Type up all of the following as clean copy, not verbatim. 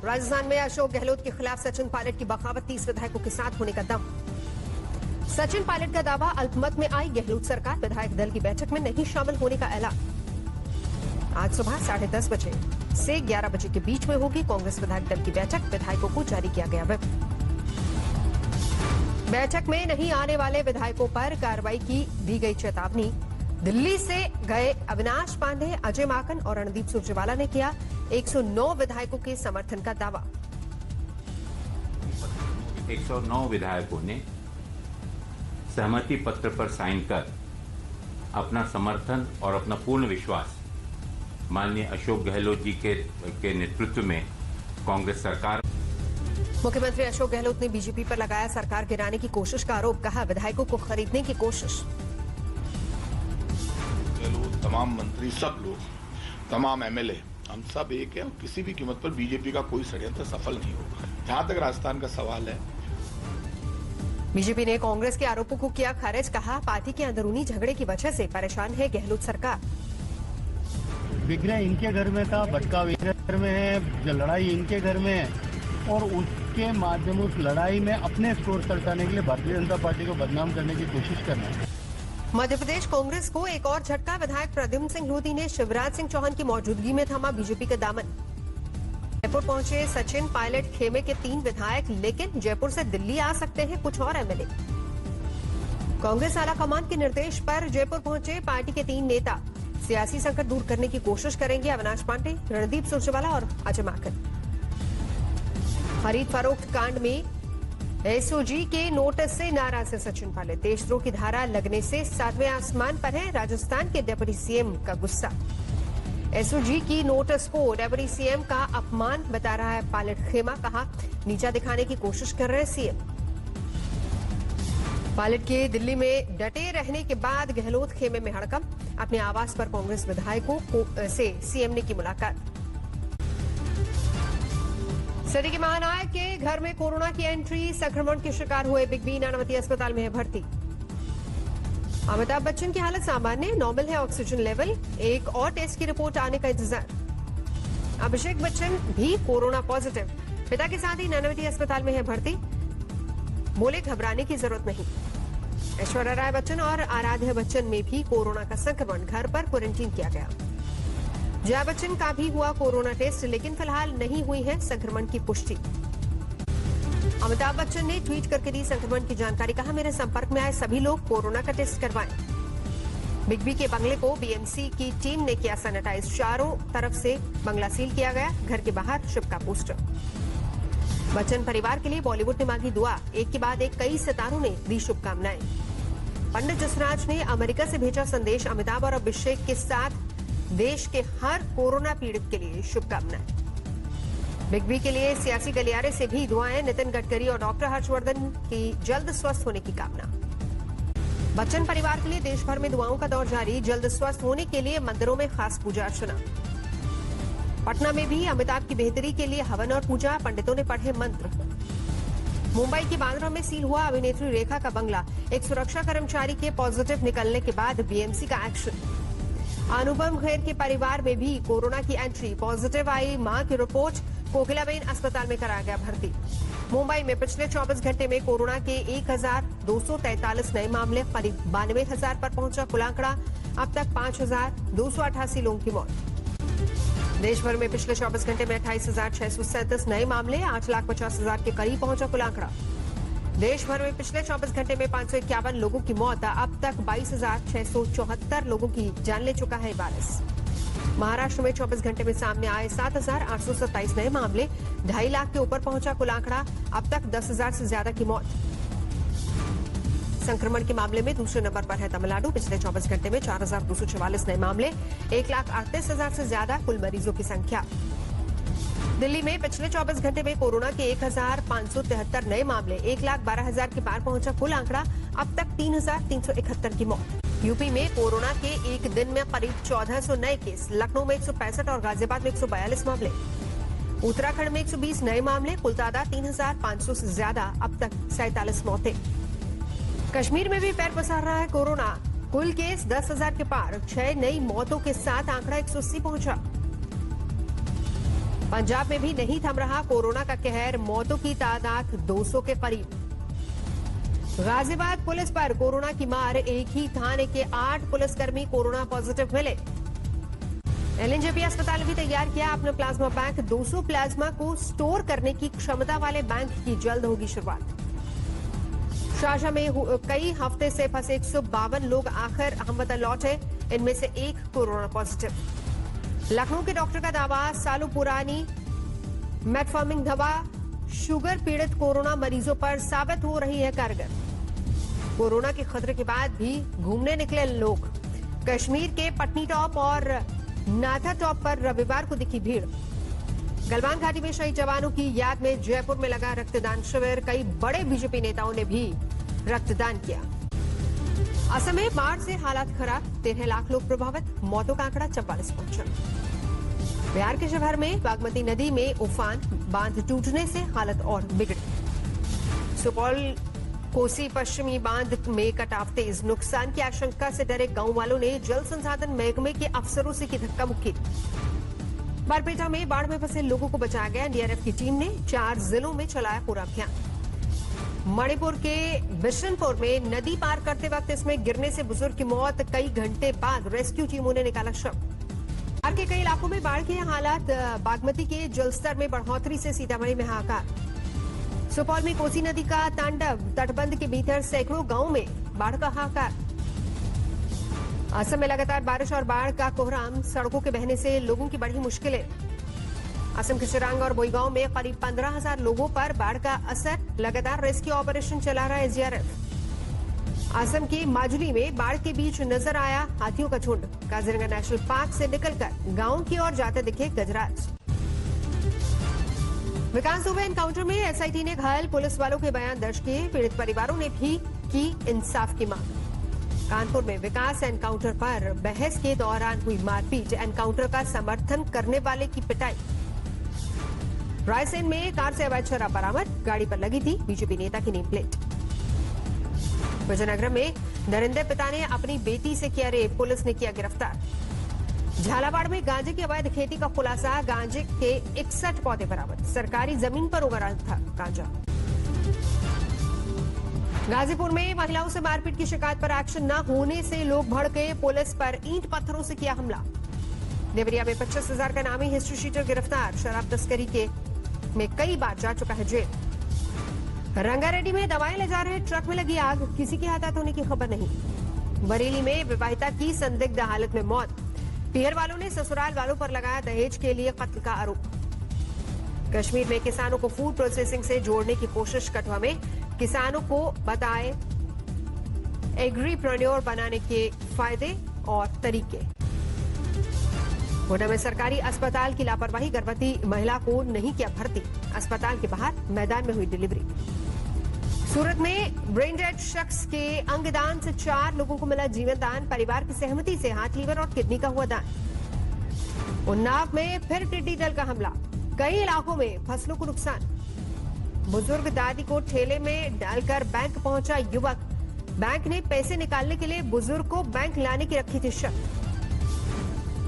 राजस्थान में अशोक गहलोत के खिलाफ सचिन पायलट की बगावत, 30 विधायकों के साथ होने का दम। सचिन पायलट का दावा, अल्पमत में आई गहलोत सरकार, विधायक दल की बैठक में नहीं शामिल होने का ऐलान। आज सुबह 10:30 बजे से 11 बजे के बीच में होगी कांग्रेस विधायक दल की बैठक, विधायकों को जारी किया गया व्हिप। बैठक में नहीं आने वाले विधायकों पर कार्रवाई की दी गई चेतावनी। दिल्ली से गए अविनाश पांडे, अजय माकन और रणदीप सुरजेवाला ने किया 109 विधायकों के समर्थन का दावा। 109 विधायकों ने सहमति पत्र पर साइन कर अपना समर्थन और अपना पूर्ण विश्वास माननीय अशोक गहलोत जी के नेतृत्व में कांग्रेस सरकार। मुख्यमंत्री अशोक गहलोत ने बीजेपी पर लगाया सरकार गिराने की कोशिश का आरोप, कहा विधायकों को खरीदने की कोशिश। तमाम मंत्री, सब लोग, तमाम एमएलए, हम सब एक है और किसी भी कीमत पर बीजेपी का कोई षड्यंत्र सफल नहीं होगा। जहां तक राजस्थान का सवाल है, बीजेपी ने कांग्रेस के आरोपों को किया खारिज, कहा पार्टी के अंदरूनी झगड़े की वजह से परेशान है गहलोत सरकार। विग्रह इनके घर में था, भटकाव इनके घर में है, लड़ाई इनके घर में है और उसके माध्यम उस लड़ाई में अपने स्कोर सरकाने के लिए भारतीय जनता पार्टी को बदनाम करने की कोशिश करना है। मध्य प्रदेश कांग्रेस को एक और झटका, विधायक प्रद्युम्न सिंह लोधी ने शिवराज सिंह चौहान की मौजूदगी में थामा बीजेपी का दामन। जयपुर पहुंचे सचिन पायलट खेमे के 3 विधायक, लेकिन जयपुर से दिल्ली आ सकते हैं कुछ और एमएलए। कांग्रेस आला कमान के निर्देश पर जयपुर पहुंचे पार्टी के 3 नेता, सियासी संकट दूर करने की कोशिश करेंगे अविनाश पांडे, रणदीप सुरजेवाला और अजय माकन। खरीद फरोख्त कांड में एसओजी के नोटिस से नाराज है सचिन पायलट, देशद्रोह की धारा लगने से 7वें आसमान पर है राजस्थान के डिप्टी सीएम का गुस्सा। एसओजी की नोटिस को डिप्टी सीएम का अपमान बता रहा है पायलट खेमा, कहा नीचा दिखाने की कोशिश कर रहे हैं सीएम। पायलट के दिल्ली में डटे रहने के बाद गहलोत खेमे में हड़कंप, अपने आवास पर कांग्रेस विधायकों से सीएम ने की मुलाकात। सदी के महानायक के घर में कोरोना की एंट्री, संक्रमण के शिकार हुए बिग बी नानावती अस्पताल में है भर्ती। अमिताभ बच्चन की हालत सामान्य, नॉर्मल है ऑक्सीजन लेवल, एक और टेस्ट की रिपोर्ट आने का इंतजार। अभिषेक बच्चन भी कोरोना पॉजिटिव, पिता के साथ ही नानावती अस्पताल में है भर्ती, बोले घबराने की जरूरत नहीं। ऐश्वर्या राय बच्चन और आराध्या बच्चन में भी कोरोना का संक्रमण, घर पर क्वारंटीन किया गया। जया बच्चन का भी हुआ कोरोना टेस्ट, लेकिन फिलहाल नहीं हुई है संक्रमण की पुष्टि। अमिताभ बच्चन ने ट्वीट करके दी संक्रमण की जानकारी, कहा मेरे संपर्क में आए सभी लोग कोरोना का टेस्ट करवाएं। बिग बी के बंगले को बीएमसी की टीम ने किया सैनिटाइज, चारों तरफ से बंगला सील किया गया, घर के बाहर शिव का पोस्टर। बच्चन परिवार के लिए बॉलीवुड ने मांगी दुआ, एक के बाद एक कई सितारों ने दी शुभकामनाएं। पंडित जसराज ने अमेरिका से भेजा संदेश, अमिताभ और अभिषेक के साथ देश के हर कोरोना पीड़ित के लिए शुभकामनाएं। बिग बी के लिए सियासी गलियारे से भी दुआएं, नितिन गडकरी और डॉक्टर हर्षवर्धन की जल्द स्वस्थ होने की कामना। बच्चन परिवार के लिए देश भर में दुआओं का दौर जारी, जल्द स्वस्थ होने के लिए मंदिरों में खास पूजा अर्चना। पटना में भी अमिताभ की बेहतरी के लिए हवन और पूजा, पंडितों ने पढ़े मंत्र। मुंबई के बांद्रा में सील हुआ अभिनेत्री रेखा का बंगला, एक सुरक्षा कर्मचारी के पॉजिटिव निकलने के बाद बीएमसी का एक्शन। अनुपम खेर के परिवार में भी कोरोना की एंट्री, पॉजिटिव आई मां की रिपोर्ट, कोकिलाबेन अस्पताल में कराया गया भर्ती। मुंबई में पिछले 24 घंटे में कोरोना के 1243 नए मामले, करीब 92,000 पर पहुंचा कुल आंकड़ा, अब तक 5,288 लोगों की मौत। देश भर में पिछले 24 घंटे में 28,637 नए मामले, 8,50,000 के करीब पहुंचा कुल आंकड़ा। देश भर में पिछले 24 घंटे में 551 लोगों की मौत, अब तक 22,674 लोगों की जान ले चुका है वायरस। महाराष्ट्र में 24 घंटे में सामने आए 7,827 नए मामले, 2.5 लाख के ऊपर पहुंचा कुल आंकड़ा, अब तक 10,000 से ज्यादा की मौत। संक्रमण के मामले में दूसरे नंबर पर है तमिलनाडु, पिछले 24 घंटे में 4,244 नए मामले, 1,38,000 से ज्यादा कुल मरीजों की संख्या। दिल्ली में पिछले 24 घंटे में कोरोना के 1,573 नए मामले, 1,12,000 के पार पहुंचा कुल आंकड़ा, अब तक 3,371 की मौत। यूपी में कोरोना के एक दिन में करीब 1,400 नए केस, लखनऊ में 165 और गाजियाबाद में 142 मामले। उत्तराखंड में 120 नए मामले, कुल तादाद 3,500 से ज्यादा, अब तक 47 मौतें। कश्मीर में भी पैर पसार रहा है कोरोना, कुल केस 10,000 के पार, 6 नई मौतों के साथ आंकड़ा 180 पहुंचा। पंजाब में भी नहीं थम रहा कोरोना का कहर, मौतों की तादाद 200 के करीब। गाजियाबाद पुलिस पर कोरोना की मार, एक ही थाने के 8 पुलिसकर्मी कोरोना पॉजिटिव मिले। एलएनजेपी अस्पताल ने भी तैयार किया अपना प्लाज्मा बैंक, 200 प्लाज्मा को स्टोर करने की क्षमता वाले बैंक की जल्द होगी शुरुआत। शारजाह में कई हफ्ते से फंसे 152 लोग आखिर हमवतन लौटे, इनमें से एक कोरोना पॉजिटिव। लखनऊ के डॉक्टर का दावा, सालों पुरानी मेटफॉर्मिन दवा शुगर पीड़ित कोरोना मरीजों पर साबित हो रही है कारगर। कोरोना के खतरे के बाद भी घूमने निकले लोग। कश्मीर के पटनी टॉप और नाथा टॉप पर रविवार को दिखी भीड़। गलवान घाटी में शहीद जवानों की याद में जयपुर में लगा रक्तदान शिविर, कई बड़े बीजेपी नेताओं ने भी रक्तदान किया। असम में बाढ़ से हालात खराब, 13 लाख लोग प्रभावित, मौतों का आंकड़ा 44 पहुंचा। बिहार के शिवहर में बागमती नदी में उफान, बांध टूटने से हालत और बिगड़ी। सुपौल कोसी पश्चिमी बांध में कटाव तेज, नुकसान की आशंका से डरे गांव वालों ने जल संसाधन महकमे के अफसरों से की धक्का मुक्की। बारपेटा में बाढ़ में फंसे लोगों को बचाया गया, एनडीआरएफ की टीम ने 4 जिलों में चलाया पूरा अभियान। मणिपुर के बिशनपुर में नदी पार करते वक्त इसमें गिरने से बुजुर्ग की मौत, कई घंटे बाद रेस्क्यू टीमों ने निकाला शव। बिहार के कई इलाकों में बाढ़ के हालात, बागमती के जलस्तर में बढ़ोतरी से सीतामढ़ी में हाहाकार। सुपौल में कोसी नदी का तांडव, तटबंध के भीतर सैकड़ों गांवों में बाढ़ का हाहाकार। असम में लगातार बारिश और बाढ़ का कोहराम, सड़कों के बहने से लोगों की बढ़ी मुश्किलें। असम के चिरांग और बोईगांव में करीब 15,000 लोगों पर बाढ़ का असर, लगातार रेस्क्यू ऑपरेशन चला रहा है एसडीआरएफ। असम के माजुली में बाढ़ के बीच नजर आया हाथियों का झुंड, काजीरंगा नेशनल पार्क से निकलकर गांव की ओर जाते दिखे गजराज। विकास दुबे एनकाउंटर में एसआईटी ने घायल पुलिस वालों के बयान दर्ज किए, पीड़ित परिवारों ने भी की इंसाफ की मांग। कानपुर में विकास एनकाउंटर पर बहस के दौरान हुई मारपीट, एनकाउंटर का समर्थन करने वाले की पिटाई। रायसेन में कार से अवैध शराब बरामद, गाड़ी पर लगी थी बीजेपी नेता की नेम प्लेट। विजयनगर में नरेंद्र पिता ने अपनी बेटी से किया रेप, पुलिस ने किया गिरफ्तार। झालावाड़ में गांजे की अवैध खेती का खुलासा, गांजे के 61 पौधे बरामद, सरकारी जमीन पर उगा रहा था गांजा। गाजीपुर में महिलाओं से मारपीट की शिकायत पर एक्शन न होने से लोग भड़के, पुलिस पर ईंट पत्थरों से किया हमला। देवरिया में 25,000 का नामी हिस्ट्री शीटर गिरफ्तार, शराब तस्करी के में कई बार जा चुका है जेल। रंगारेड्डी में दवाएं ले जा रहे ट्रक में लगी आग, किसी की हताहत होने की खबर नहीं। बरेली में विवाहिता की संदिग्ध हालत में मौत, पीहर वालों ने ससुराल वालों पर लगाया दहेज के लिए कत्ल का आरोप। कश्मीर में किसानों को फूड प्रोसेसिंग से जोड़ने की कोशिश, कठुआ में किसानों को बताए एग्रीप्रेन्योर बनाने के फायदे और तरीके। गोड्डा में सरकारी अस्पताल की लापरवाही, गर्भवती महिला को नहीं किया भर्ती, अस्पताल के बाहर मैदान में हुई डिलीवरी। सूरत में ब्रेन डेड शख्स के अंगदान से 4 लोगों को मिला जीवन दान, परिवार की सहमति से हार्ट, लीवर और किडनी का हुआ दान। उन्नाव में फिर टिड्डी दल का हमला, कई इलाकों में फसलों को नुकसान। बुजुर्ग दादी को ठेले में डालकर बैंक पहुंचा युवक, बैंक ने पैसे निकालने के लिए बुजुर्ग को बैंक लाने की रखी थी शर्त।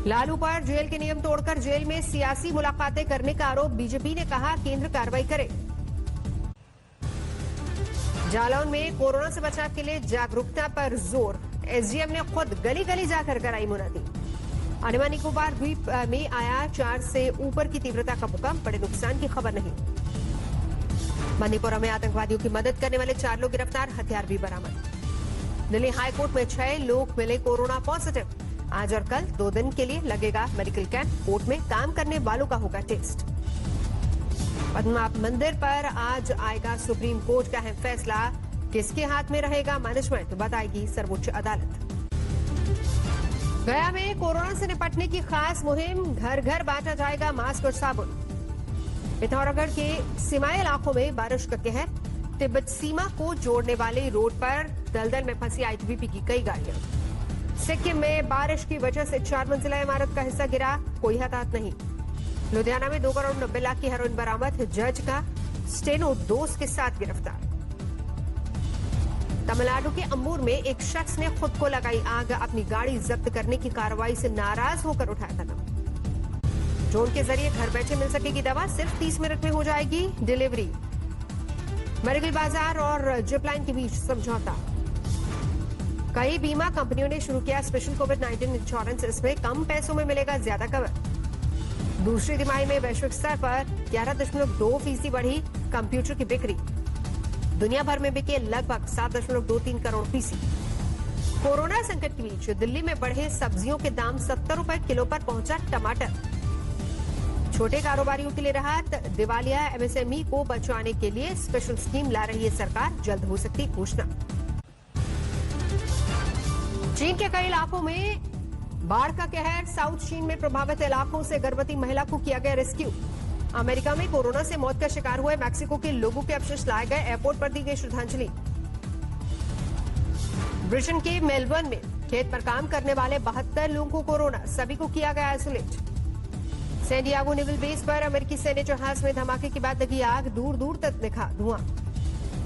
लालू पर जेल के नियम तोड़कर जेल में सियासी मुलाकातें करने का आरोप, बीजेपी ने कहा केंद्र कार्रवाई करे। जालौन में कोरोना से बचाव के लिए जागरूकता पर जोर, एसडीएम ने खुद गली गली जाकर कराई मुनादी। अंडमान निकोबार द्वीप में आया 4 से ऊपर की तीव्रता का भूकंप, बड़े नुकसान की खबर नहीं। मणिपुरा में आतंकवादियों की मदद करने वाले 4 लोग गिरफ्तार, हथियार भी बरामद। दिल्ली हाईकोर्ट में 6 लोग मिले कोरोना पॉजिटिव, आज और कल 2 दिन के लिए लगेगा मेडिकल कैंप, कोर्ट में काम करने वालों का होगा टेस्ट। पद्मनाभ मंदिर पर आज आएगा सुप्रीम कोर्ट का अहम फैसला, किसके हाथ में रहेगा मैनेजमेंट, बताएगी सर्वोच्च अदालत। गया में कोरोना से निपटने की खास मुहिम, घर घर बांटा जाएगा मास्क और साबुन। पिथौरागढ़ के सीमाई इलाकों में बारिश का कहर, तिब्बत सीमा को जोड़ने वाले रोड पर दलदल में फंसी आईटीबीपी की कई गाड़ियां। सिक्किम में बारिश की वजह से 4 मंजिला इमारत का हिस्सा गिरा, कोई हताहत नहीं। लुधियाना में 2 करोड़ 90 लाख की हेरोइन बरामद, जज का स्टेनो दोस्त के साथ गिरफ्तार। तमिलनाडु के अम्बूर में एक शख्स ने खुद को लगाई आग, अपनी गाड़ी जब्त करने की कार्रवाई से नाराज होकर उठाया कदम। ड्रोन के जरिए घर बैठे मिल सकेगी दवा, सिर्फ 30 मिनट में हो जाएगी डिलीवरी। मेडिकल बाजार और जिपलाइन के बीच समझौता। कई बीमा कंपनियों ने शुरू किया स्पेशल कोविड-19 इंश्योरेंस, इसमें कम पैसों में मिलेगा ज्यादा कवर। दूसरी तिमाही में वैश्विक स्तर पर 11.2% बढ़ी कंप्यूटर की बिक्री। दुनिया भर में बिके लगभग 7.23 करोड़ पीसी। कोरोना संकट के बीच दिल्ली में बढ़े सब्जियों के दाम, 70 रुपए किलो पर पहुंचा टमाटर। छोटे कारोबारियों के लिए राहत, दिवालिया एमएसएमई को बचाने के लिए स्पेशल स्कीम ला रही है सरकार, जल्द हो सकती घोषणा। चीन के कई इलाकों में बाढ़ का कहर, साउथ चीन में प्रभावित इलाकों से गर्भवती महिला को किया गया रेस्क्यू। अमेरिका में कोरोना से मौत का शिकार हुए मैक्सिको के लोगों के अवशेष लाए गए, एयरपोर्ट पर दी गई श्रद्धांजलि। ब्रिटेन के मेलबर्न में खेत पर काम करने वाले 72 लोगों को कोरोना, सभी को किया गया isolate. San Diego naval base पर अमेरिकी सैन्य जहाज में धमाके के बाद लगी आग, दूर दूर तक दिखा धुआं।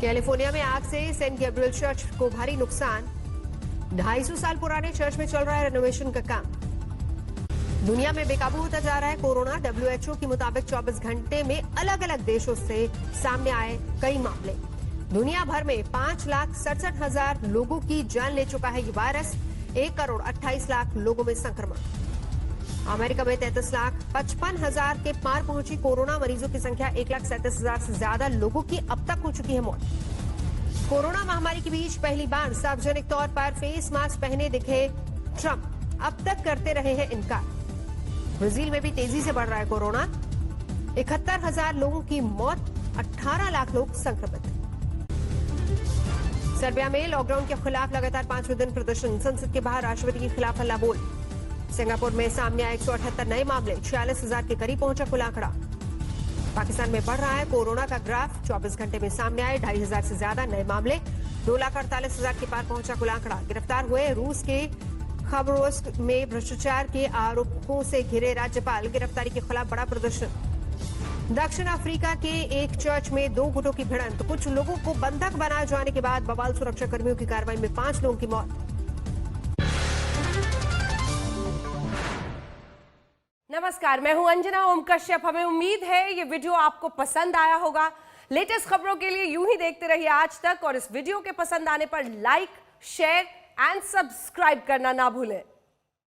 कैलिफोर्निया में आग से सेंट गैब्रियल चर्च को भारी नुकसान। 250 साल पुराने चर्च में चल रहा है रेनोवेशन का काम। दुनिया में बेकाबू होता जा रहा है कोरोना। WHO के मुताबिक 24 घंटे में अलग अलग देशों से सामने आए कई मामले। दुनिया भर में 5,67,000 लोगों की जान ले चुका है ये वायरस। 1,28,00,000 लोगों में संक्रमण। अमेरिका में 33,55,000 के पार पहुंची कोरोना मरीजों की संख्या। 1,37,000 से ज्यादा लोगों की अब तक हो चुकी है मौत। कोरोना महामारी के बीच पहली बार सार्वजनिक तौर पर फेस मास्क पहने दिखे ट्रंप, अब तक करते रहे हैं इनकार। ब्राजील में भी तेजी से बढ़ रहा है कोरोना। 71,000 लोगों की मौत, 18 लाख लोग संक्रमित। सर्बिया में लॉकडाउन के खिलाफ लगातार 5वें दिन प्रदर्शन, संसद के बाहर राष्ट्रपति के खिलाफ हल्ला बोल। सिंगापुर में सामने आए 178 नए मामले, 46,000 के करीब पहुंचा कुल आंकड़ा। पाकिस्तान में बढ़ रहा है कोरोना का ग्राफ, 24 घंटे में सामने आए 2,500 से ज्यादा नए मामले, 2,48,000 के पार पहुंचा कुल आंकड़ा। गिरफ्तार हुए रूस के खबरोस्क में भ्रष्टाचार के आरोपों से घिरे राज्यपाल, गिरफ्तारी के खिलाफ बड़ा प्रदर्शन। दक्षिण अफ्रीका के एक चर्च में 2 गुटों की भिड़ंत, कुछ लोगों को बंधक बनाए जाने के बाद बवाल, सुरक्षा कर्मियों की कार्रवाई में 5 लोगों की मौत। नमस्कार, मैं हूं अंजना ओम कश्यप। हमें उम्मीद है ये वीडियो आपको पसंद आया होगा। लेटेस्ट खबरों के लिए यूं ही देखते रहिए आज तक, और इस वीडियो के पसंद आने पर लाइक, शेयर एंड सब्सक्राइब करना ना भूलें।